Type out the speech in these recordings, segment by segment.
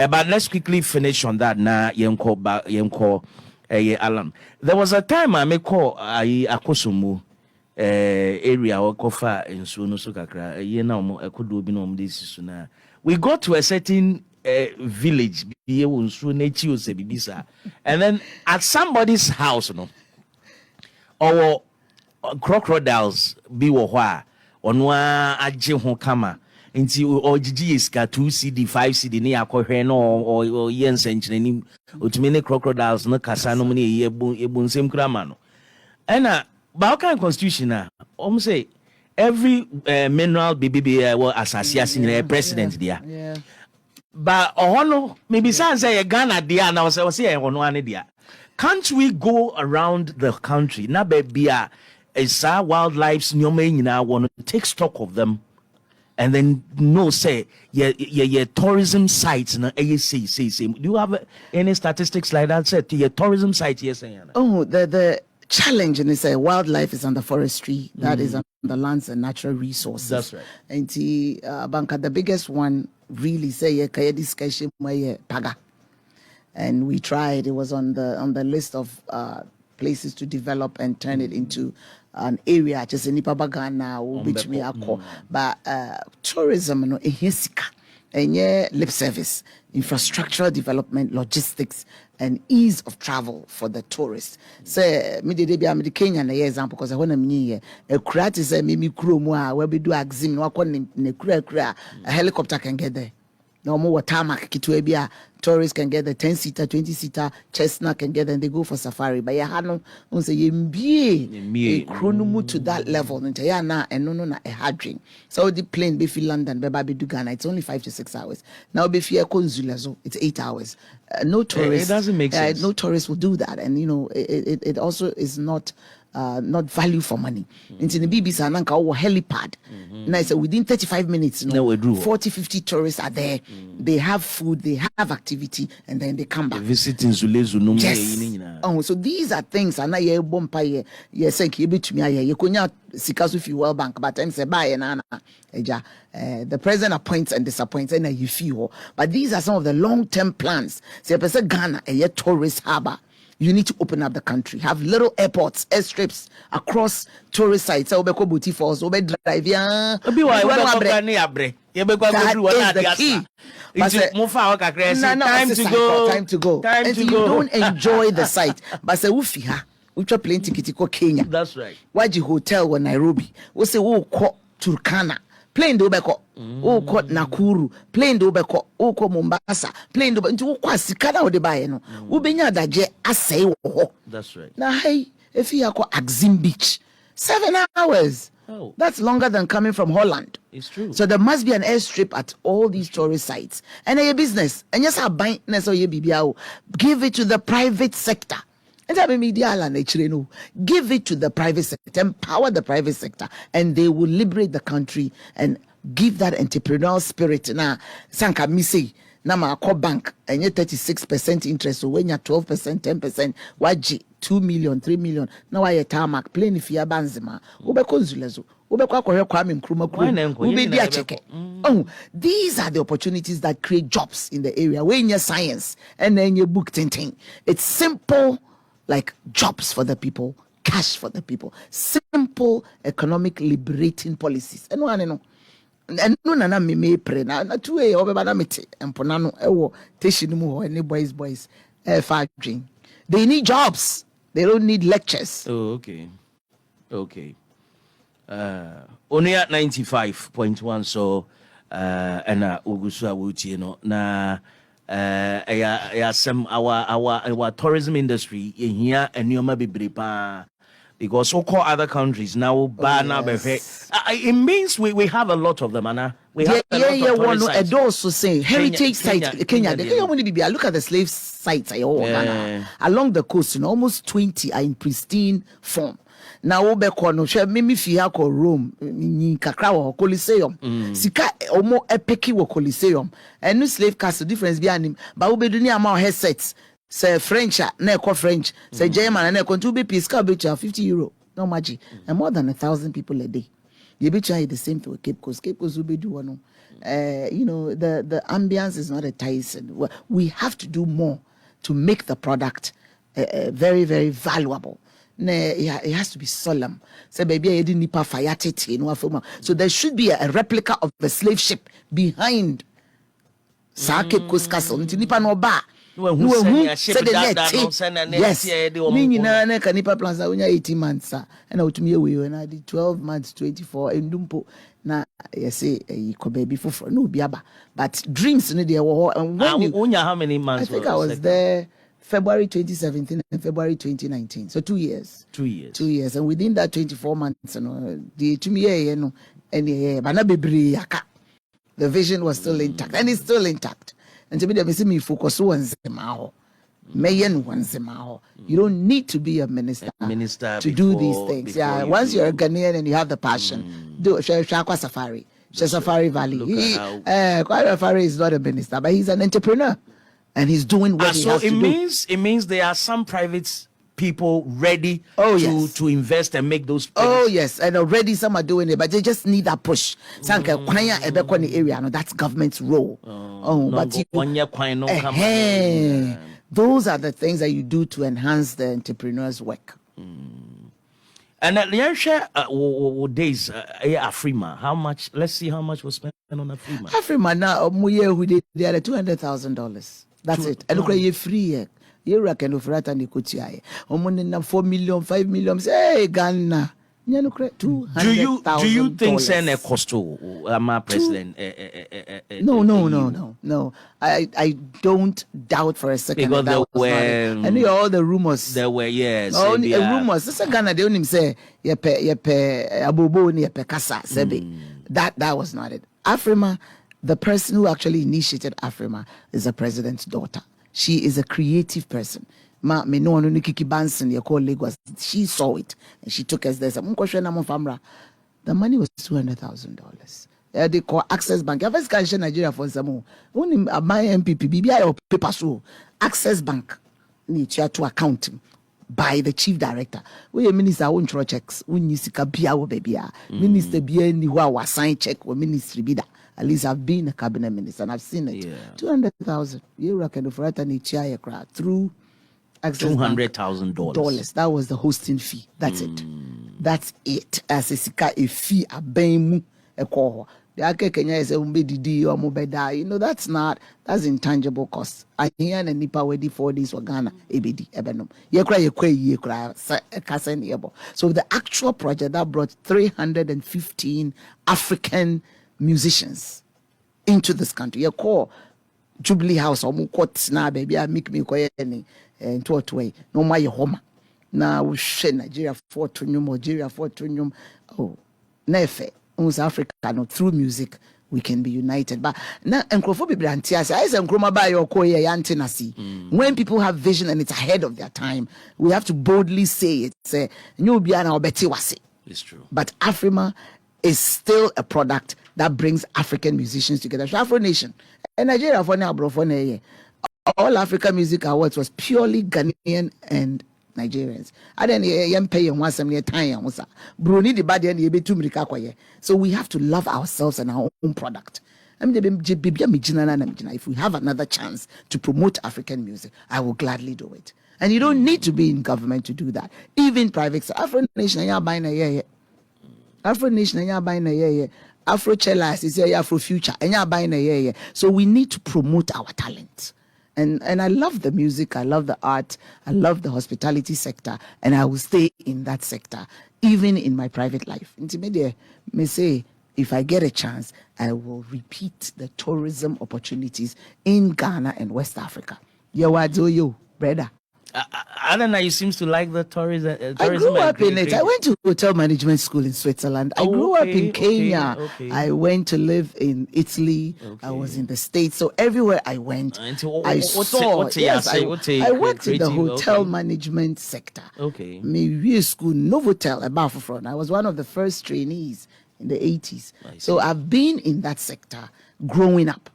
But let's quickly finish on that. Now, Yemko, Alan. There was a time I make call Akosumu area or Kofa in Sunusukakra. We got to a certain village, and then at somebody's house, or crocodiles be Onua Aje Kama. Into or GGSK 2 CD 5 CD near Koheno or Yen Century or too many crocodiles, no Casano money, Ebun same Kramano. And Balkan Constitution, say every mineral BBB or assassin president there. Yeah. But Ohono, maybe say a Ghana dear, and I was saying on one idea. Can't we go around the country? Na be a wildlife's new main now want to take stock of them. And then say tourism sites na say. Do you have any statistics like that? Said to your tourism site, yes. Oh, the challenge in this wildlife is under forestry. That is on the lands and natural resources. That's right. And Banka, the biggest one really say kaya discussion paga. And we tried. It was on the list of places to develop and turn it into an area just in Ipabagana which we are called. But tourism no ehesika and lip service, infrastructural development, logistics, and ease of travel for the tourists. Say me de be Kenya na example because I want to a crowd is a mimi krumu where we do exim no kura a helicopter can get there. No more tarmac kitwebia tourists can get the 10-seater, 20-seater, Chestnut can get there and they go for safari. But no say a chronomu to that level. And no a hard dream. So the plane be fi London, be baby do Ghana. It's only 5 to 6 hours. Now be fi Konzulazo, it's 8 hours. No tourists. It doesn't make sense. No tourists will do that, and it also is not value for money. Into the BBC ananka or helipad. Now so within 35 minutes, 40-50 tourists are there. They have food, they have activity, and then they come back. Visiting Zulezu. Yes. Oh, so these are things. And I bompa ye say kibi to me ye konya sikasu fi World Bank, but I'm say buy na the president appoints and disappoints and you feel. But these are some of the long-term plans. Say person Ghana a tourist harbor. You need to open up the country. Have little airports, airstrips across tourist sites. Obeko Booty Falls, Obe Drive. That is the key. Time to go. And you don't enjoy the site. But say ufiha, ucha plane ticket ko Kenya. That's right. Waji hotel in Nairobi. We say ko Turkana. Plane do beko ko Nakuru, plane do beko ko Mombasa, plane do nti ko asikana wo de bae no wo benya daje asai wo ho. That's right. Na hey if you ko Axim Beach 7 hours. Oh. That's longer than coming from Holland. It's true. So there must be an airstrip at all these tourist sites. And a business. And yes, give it to the private sector. Give it to the private sector, empower the private sector, and they will liberate the country and give that entrepreneurial spirit. Now, Sanka Misi, Nama bank, and you 36% interest, so when you're 12%, 10%, waji 2 million, 3 million. Now I tarmac, plain if you're Banzima, Ubekonzulezo, Oh, these are the opportunities that create jobs in the area. When you're science and then you book 10. It's simple. Like jobs for the people, cash for the people, simple economic liberating policies. And one no na me pre na 2 obeba mete emponano ewo teshin mu any boys factory. They need jobs. They don't need lectures. Oh, okay. Only at 95.1 so and Ugusua Wuti na our tourism industry in here and you be prepared because so called other countries now it means we have a lot of them, Anna. We have a lot of sites. Also say heritage sites Kenya. Look at the slave sites along the coast, almost 20 are in pristine form. Now obeko no hwe mimi fi akọ Rome ni kakra wo Coliseum sika omo epeki wo Coliseum and slave castle difference bi anim ba obedu ni ama headsets say French na ekọ French say German na ekọ to be piska be €50 no magic and more than 1,000 people a day. You be trying the same to Cape Coast obedu no You know, the ambience is not enticing. We have to do more to make the product very, very valuable. It has to be solemn. So baby, I didn't fire. So there should be a replica of the slave ship behind Sake Coast Castle. Nipa no ba. Yes. Nina can nipa plans 18 months. And out to me we when I did 12 months, 24 and dumpo. Na say ko baby for no biaba. But dreams no there. How many months? I think I was there February 2017 and February 2019. So 2 years. 2 years. 2 years. And within that 24 months, you know, the to me, you know, the vision was still intact. And it's still intact. And to me, they see me focus on Zemaho. You don't need to be a minister to do these things. Yeah, once you're a Ghanaian and you have the passion, do Shakwa Safari, Safari Valley. Kwara Safari is not a minister, but he's an entrepreneur. And he's doing what he has to do. It means there are some private people ready to invest and make those payments. Oh yes, and already some are doing it, but they just need that push. Area, that's government's role. Those are the things that you do to enhance the entrepreneur's work. And at the days, Afrima, how much? Let's see how much was spent on Afrima. Afrima now, they are $200,000. That's it. And look, you're free. You reckon of Rata and Kutia. 4 million, 5 million. Hey, Ghana. Do you think Sen Costo, president? No. I don't doubt for a second. Because there were, I knew all the rumors. There were, yes. All the rumors. This is Ghana. They only say Abubo ni Kasa Sebi. That was not it. Afrima, the person who actually initiated Afrima, is the president's daughter. She is a creative person. Me no one Kiki Banson, you call Lagos. She saw it and she took us there. The money was $200,000. They call Access Bank. I've asked Nigeria for some more. Only my MPP, BBI or paper so Access Bank need to account by the chief director. We minister own throw checks. We need to be our baby. Minister be ni wa sign check or ministry bida. At least I've been a cabinet minister and I've seen it. Yeah. 200,000. You reckon for that and through $200,000. That was the hosting fee. That's it. That's it. As a fee, a bemu, a call. The Ake Kenya is a umbedi or mobeda. You know, that's intangible cost. I hear and nipa wedi 4 days for Ghana, ABD, ebenum. Ye cry, kasen yebo. So the actual project that brought 315 African musicians into this country. You call Jubilee House or Mukot na baby, I make me quiet and to what way. No my home. Now we share Nigeria for Tunium. Oh, Nefe, Africa, no, through music we can be united. But now when people have vision and it's ahead of their time, we have to boldly say it. Say, it's true. But Afrima is still a product that brings African musicians together. Afro Nation and Nigeria for now, bro. All African Music Awards was purely Ghanaian and Nigerians. I didn't pay you once some time. Bruni the body and you be too many. So we have to love ourselves and our own product. If we have another chance to promote African music, I will gladly do it. And you don't need to be in government to do that. Even private. Afro Nation, Afro Nation, Afro Chelas is Afro Future, and so we need to promote our talent. And I love the music, I love the art, I love the hospitality sector, and I will stay in that sector, even in my private life. Intimidate may say, if I get a chance, I will repeat the tourism opportunities in Ghana and West Africa. Yo, brother. I don't know. You seems to like the tourism. I grew up in it. I went to hotel management school in Switzerland. I grew up in Kenya. I went to live in Italy. I was in the States. So everywhere I went, I worked in the hotel management sector. Okay. Maybe school Novotel above front. I was one of the first trainees in the 80s. So I've been in that sector growing up.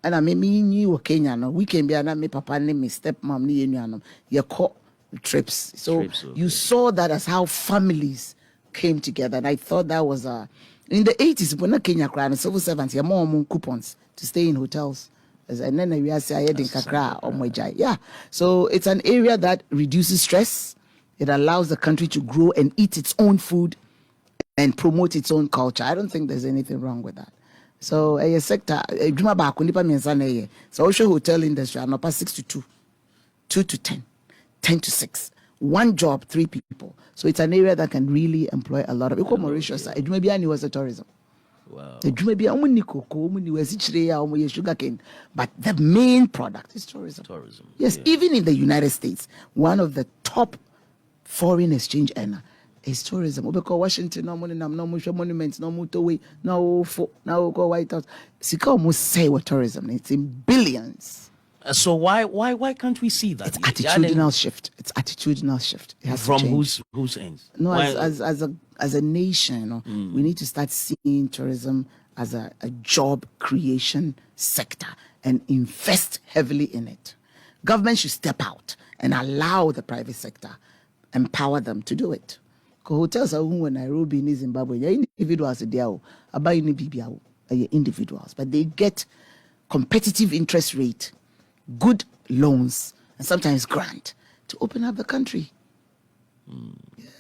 And I mean, me knew Kenya. No, we can be an me papa and me stepmom ni yenu. You caught trips. So you saw that as how families came together, and I thought that was In the 80s, when Kenya cried, civil servants, you more coupons to stay in hotels. And then we are saying, yeah. So it's an area that reduces stress. It allows the country to grow and eat its own food and promote its own culture. I don't think there's anything wrong with that. So a sector, so also hotel industry, I'm up 6 to 2, 2 to 10, 10 to 6. One job, 3 people. So it's an area that can really employ a lot of people. Mauritius, it may be a tourism. Wow. It may be sugarcane, but the main product is tourism. Tourism. Yes, Yeah. even in the United States, one of the top foreign exchange earner is tourism. Because Washington, no money, no monuments, no motorway, no go White House. Sika almost say what tourism. It's in billions. So why can't we see that? It's attitudinal shift. It's attitudinal shift. It has From to change. whose ends? No, Why- as a nation, we need to start seeing tourism as a job creation sector and invest heavily in it. Government should step out and allow the private sector, empower them to do it. Because hotels are in Nairobi, in Zimbabwe, they're individuals there, individuals, but they get competitive interest rate, good loans, and sometimes grant to open up the country.